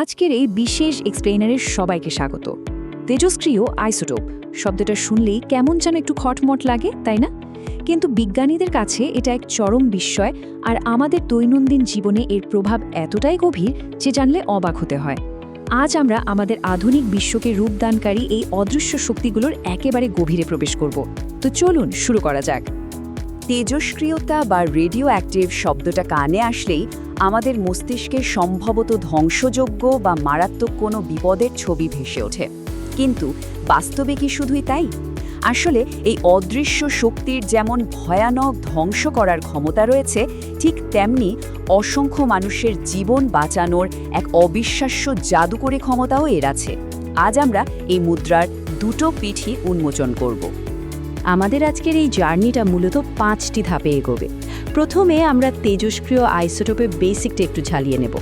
আজকের এই বিশেষ এক্সপ্লেনারের সবাইকে স্বাগত। তেজস্ক্রিয় আইসোটোপ শব্দটা শুনলেই কেমন যেন একটু খটমট লাগে, তাই না? কিন্তু বিজ্ঞানীদের কাছে এটা এক চরম বিস্ময়, আর আমাদের দৈনন্দিন জীবনে এর প্রভাব এতটাই গভীর যে জানলে অবাক হতে হয়। আজ আমরা আমাদের আধুনিক বিশ্বকে রূপদানকারী এই অদৃশ্য শক্তিগুলোর একেবারে গভীরে প্রবেশ করব। তো চলুন শুরু করা যাক। তেজস্ক্রিয়তা বা রেডিও অ্যাক্টিভ শব্দটা কানে আসলেই আমাদের মস্তিষ্কে সম্ভবত ধ্বংসযোগ্য বা মারাত্মক কোনো বিপদের ছবি ভেসে ওঠে। কিন্তু বাস্তবে কি শুধুই তাই? আসলে এই অদৃশ্য শক্তির যেমন ভয়ানক ধ্বংস করার ক্ষমতা রয়েছে, ঠিক তেমনি অসংখ্য মানুষের জীবন বাঁচানোর এক অবিশ্বাস্য জাদুকরী ক্ষমতাও এর আছে। আজ আমরা এই মুদ্রার দুটো পিঠই উন্মোচন করব। আমাদের আজকের এই জার্নিটা মূলত 5টি ধাপে এগোবে। প্রথমে আমরা তেজস্ক্রিয় আইসোটোপের বেসিকটা একটু ঝালিয়ে নেব।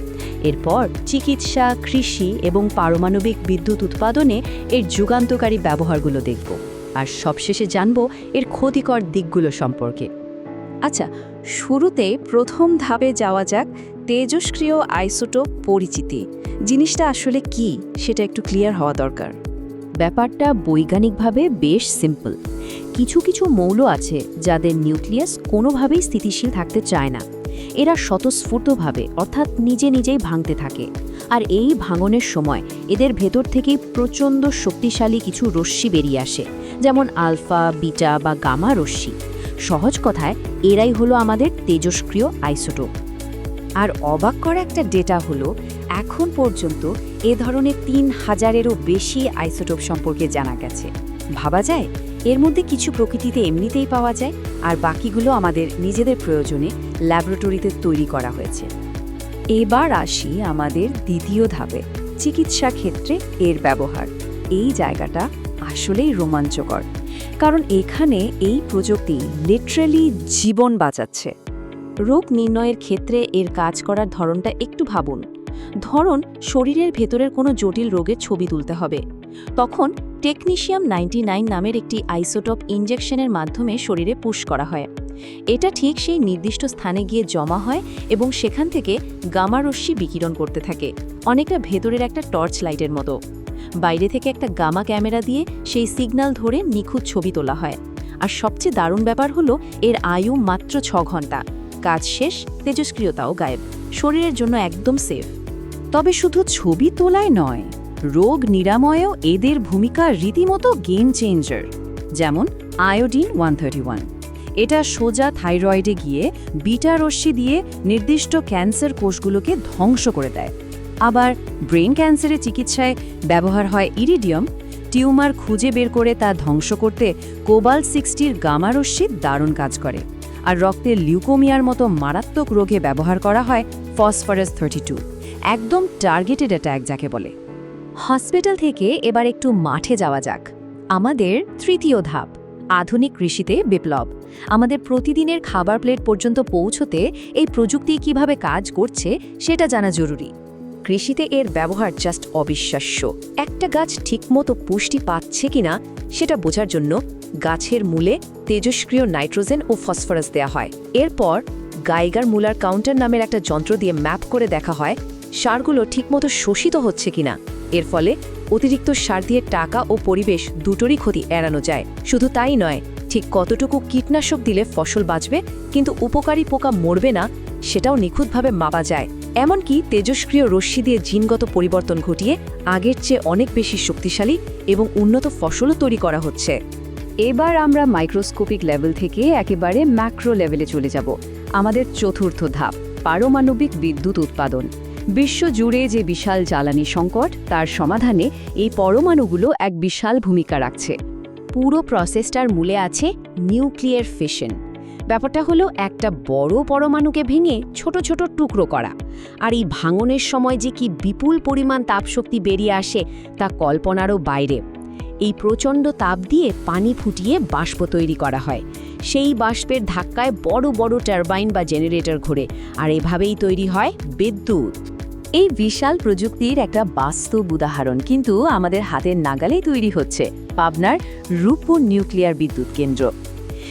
এরপর চিকিৎসা, কৃষি এবং পারমাণবিক বিদ্যুৎ উৎপাদনে এর যুগান্তকারী ব্যবহারগুলো দেখব, আর সবশেষে জানব এর ক্ষতিকর দিকগুলো সম্পর্কে। আচ্ছা, শুরুতে প্রথম ধাপে যাওয়া যাক। তেজস্ক্রিয় আইসোটোপ পরিচিতি জিনিসটা আসলে কি সেটা একটু ক্লিয়ার হওয়া দরকার। ব্যাপারটা বৈজ্ঞানিকভাবে বেশ সিম্পল। কিছু কিছু মৌল আছে যাদের নিউক্লিয়াস কোনোভাবেই স্থিতিশীল থাকতে চায় না। এরা স্বতঃস্ফূর্তভাবে অর্থাৎ নিজে নিজেই ভাঙতে থাকে, আর এই ভাঙনের সময় এদের ভেতর থেকেই প্রচণ্ড শক্তিশালী কিছু রশ্মি বেরিয়ে আসে, যেমন আলফা, বিটা বা গামা রশ্মি। সহজ কথায় এরাই হলো আমাদের তেজস্ক্রিয় আইসোটোপ। আর অবাক করা একটা ডেটা হলো, এখন পর্যন্ত এ ধরনের 3000-এরও বেশি আইসোটোপ সম্পর্কে জানা গেছে। ভাবা যায়, এর মধ্যে কিছু প্রকৃতিতে এমনিতেই পাওয়া যায়, আর বাকিগুলো আমাদের নিজেদের প্রয়োজনে ল্যাবরেটরিতে তৈরি করা হয়েছে। এবার আসি আমাদের দ্বিতীয় ধাপে, চিকিৎসা ক্ষেত্রে এর ব্যবহার। এই জায়গাটা আসলেই রোমাঞ্চকর, কারণ এখানে এই প্রযুক্তি লিটারালি জীবন বাঁচাচ্ছে। রোগ নির্ণয়ের ক্ষেত্রে এর কাজ করার ধরনটা একটু ভাবুন। ধরুন শরীরের ভেতরের কোনো জটিল রোগের ছবি তুলতে হবে। তখন টেকনিশিয়াম 99 নামের একটি আইসোটোপ ইনজেকশনের মাধ্যমে শরীরে পুশ করা হয়। এটা ঠিক সেই নির্দিষ্ট স্থানে গিয়ে জমা হয় এবং সেখান থেকে গামা রশ্মি বিকিরণ করতে থাকে, অনেকটা ভেতরের একটা টর্চ লাইটের মতো। বাইরে থেকে একটা গামা ক্যামেরা দিয়ে সেই সিগন্যাল ধরে নিখুঁত ছবি তোলা হয়। আর সবচেয়ে দারুণ ব্যাপার হলো এর আয়ু মাত্র 6 ঘন্টা। কাজ শেষ, তেজস্ক্রিয়তাও গায়েব, শরীরের জন্য একদম সেফ। তবে শুধু ছবি তোলায় নয়, রোগ নিরাময়েও এদের ভূমিকা রীতিমতো গেম চেঞ্জার। যেমন আয়োডিন 131, এটা সোজা থাইরয়েডে গিয়ে বিটা রশ্মি দিয়ে নির্দিষ্ট ক্যান্সার কোষগুলোকে ধ্বংস করে দেয়। আবার ব্রেন ক্যান্সারের চিকিৎসায় ব্যবহার হয় ইরিডিয়াম, টিউমার খুঁজে বের করে তা ধ্বংস করতে কোবাল্ট-60 গামা রশ্মি দারুণ কাজ করে। আর রক্তের লিউকোমিয়ার মতো মারাত্মক রোগে ব্যবহার করা হয় ফসফরাস 32, একদম টার্গেটেড অ্যাটাক যাকে বলে। হসপিটাল থেকে এবার একটু মাঠে যাওয়া যাক। আমাদের তৃতীয় ধাপ, আধুনিক কৃষিতে বিপ্লব। আমাদের প্রতিদিনের খাবার প্লেট পর্যন্ত পৌঁছতে এই প্রযুক্তি কিভাবে কাজ করছে সেটা জানা জরুরি। কৃষিতে এর ব্যবহার জাস্ট অবিশ্বাস্য। একটা গাছ ঠিকমতো পুষ্টি পাচ্ছে কিনা সেটা বোঝার জন্য গাছের মূলে তেজস্ক্রিয় নাইট্রোজেন ও ফসফরাস দেয়া হয়। এরপর গাইগার মুলার কাউন্টার নামের একটা যন্ত্র দিয়ে ম্যাপ করে দেখা হয় সারগুলো ঠিকমতো শোষিত হচ্ছে কিনা। এর ফলে অতিরিক্ত সার দিয়ে টাকা ও পরিবেশ দুটোরই ক্ষতি এড়ানো যায়। শুধু তাই নয়, ঠিক কতটুকু কীটনাশক দিলে ফসল বাঁচবে কিন্তু উপকারী পোকা মরবে না সেটাও নিখুঁতভাবে মাপা যায়। এমনকি তেজস্ক্রিয় রশ্মি দিয়ে জিনগত পরিবর্তন ঘটিয়ে আগের চেয়ে অনেক বেশি শক্তিশালী এবং উন্নত ফসলও তৈরি করা হচ্ছে। এবার আমরা মাইক্রোস্কোপিক লেভেল থেকে একেবারে ম্যাক্রো লেভেলে চলে যাব। আমাদের চতুর্থ ধাপ, পারমাণবিক বিদ্যুৎ উৎপাদন। বিশ্বজুড়ে যে বিশাল জ্বালানি সংকট, তার সমাধানে এই পরমাণুগুলো এক বিশাল ভূমিকা রাখছে। পুরো প্রসেসটার মূলে আছে নিউক্লিয়ার ফিশন। ব্যাপারটা হলো একটা বড় পরমাণুকে ভেঙে ছোট ছোট টুকরো করা, আর এই ভাঙনের সময় যে কি বিপুল পরিমাণ তাপশক্তি বেরিয়ে আসে তা কল্পনারও বাইরে। এই প্রচণ্ড তাপ দিয়ে পানি ফুটিয়ে বাষ্প তৈরি করা হয়। সেই বাষ্পের ধাক্কায় বড় বড় টারবাইন বা জেনারেটর ঘোরে, আর এভাবেই তৈরি হয় বিদ্যুৎ। এই বিশাল প্রযুক্তির একটা বাস্তব উদাহরণ কিন্তু আমাদের হাতের নাগালেই তৈরি হচ্ছে পাবনার রূপপুর নিউক্লিয়ার বিদ্যুৎ কেন্দ্র।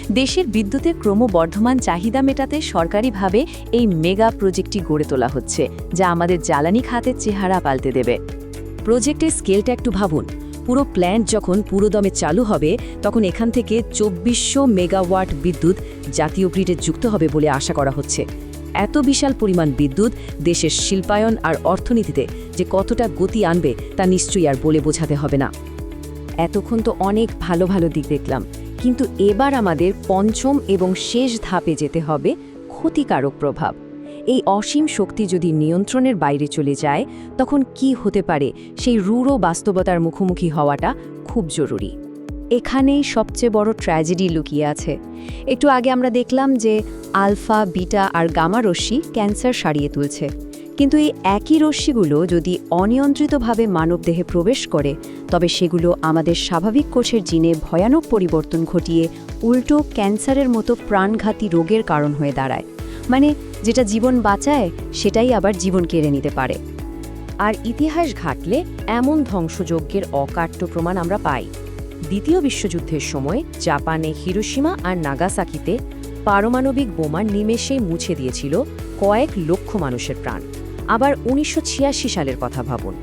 দেশের বিদ্যুতের ক্রমবর্ধমান চাহিদা মেটাতে সরকারিভাবে এই মেগা প্রজেক্টটি গড়ে তোলা হচ্ছে, যা আমাদের জ্বালানি খাতের চেহারা পাল্টে দেবে। প্রজেক্টের স্কেলটা একটু ভাবুন। পুরো প্ল্যান্ট যখন পুরোদমে চালু হবে, তখন এখান থেকে ২৪০০ মেগাওয়াট বিদ্যুৎ জাতীয় গ্রিডে যুক্ত হবে বলে আশা করা হচ্ছে। এত বিশাল পরিমাণ বিদ্যুৎ দেশের শিল্পায়ন আর অর্থনীতিতে যে কতটা গতি আনবে তা নিশ্চয়ই আর বলে বোঝাতে হবে না। এতক্ষণ তো অনেক ভালো ভালো দিক দেখলাম, কিন্তু এবার আমাদের পঞ্চম এবং শেষ ধাপে যেতে হবে ক্ষতিকারক প্রভাব। এই অসীম শক্তি যদি নিয়ন্ত্রণের বাইরে চলে যায়, তখন কি হতে পারে সেই রূঢ় বাস্তবতার মুখোমুখি হওয়াটা খুব জরুরি। এখানেই সবচেয়ে বড় ট্র্যাজেডি লুকিয়ে আছে। একটু আগে আমরা দেখলাম যে আলফা, বিটা আর গামা রশ্মি ক্যান্সার সারিয়ে তুলছে, কিন্তু এই একই রশ্মিগুলো যদি অনিয়ন্ত্রিতভাবে মানবদেহে প্রবেশ করে, তবে সেগুলো আমাদের স্বাভাবিক কোষের জিনে ভয়ানক পরিবর্তন ঘটিয়ে উল্টো ক্যান্সারের মতো প্রাণঘাতী রোগের কারণ হয়ে দাঁড়ায়। মানে যেটা জীবন বাঁচায় সেটাই আবার জীবন কেড়ে নিতে পারে। আর ইতিহাস ঘাটলে এমন ধ্বংসযজ্ঞের অকাট্য প্রমাণ আমরা পাই। দ্বিতীয় বিশ্বযুদ্ধের সময় জাপানে হিরোশিমা আর নাগাসাকিতে পারমাণবিক বোমা নিমেষেই মুছে দিয়েছিল কয়েক লক্ষ মানুষের প্রাণ। আবার ১৯৮৬ সালের কথা ভাবুন,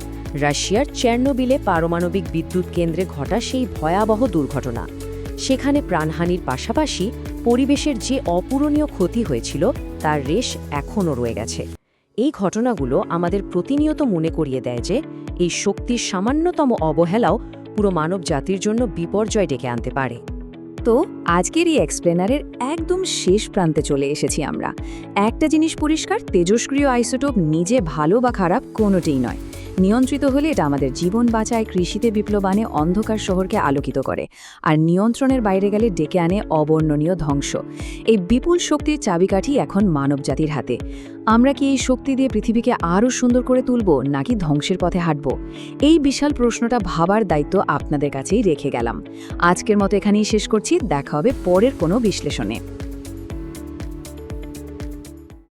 রাশিয়ার চেরনোবিলে পারমাণবিক বিদ্যুৎ কেন্দ্রে ঘটা সেই ভয়াবহ দুর্ঘটনা। সেখানে প্রাণহানির পাশাপাশি পরিবেশের যে অপূরণীয় ক্ষতি হয়েছিল তার রেশ এখনও রয়ে গেছে। এই ঘটনাগুলো আমাদের প্রতিনিয়ত মনে করিয়ে দেয় যে এই শক্তির সামান্যতম অবহেলাও পুরো মানব জাতির জন্য বিপর্যয় ডেকে আনতে পারে। তো আজকের এই এক্সপ্লেনারের একদম শেষ প্রান্তে চলে এসেছি আমরা। একটা জিনিস পরিষ্কার, তেজস্ক্রিয় আইসোটোপ নিজে ভালো বা খারাপ কোনোটিই নয়। নিয়ন্ত্রিত হলে এটা আমাদের জীবন বাঁচায়, কৃষিতে বিপ্লব আনে, অন্ধকার শহরকে আলোকিত করে, আর নিয়ন্ত্রণের বাইরে গেলে ডেকে আনে অবর্ণনীয় ধ্বংস। এই বিপুল শক্তির চাবিকাঠি এখন মানবজাতির হাতে। আমরা কি এই শক্তি দিয়ে পৃথিবীকে আরও সুন্দর করে তুলব, নাকি ধ্বংসের পথে হাঁটব? এই বিশাল প্রশ্নটা ভাবার দায়িত্ব আপনাদের কাছেই রেখে গেলাম। আজকের মতো এখানেই শেষ করছি। দেখা হবে পরের কোনো বিশ্লেষণে।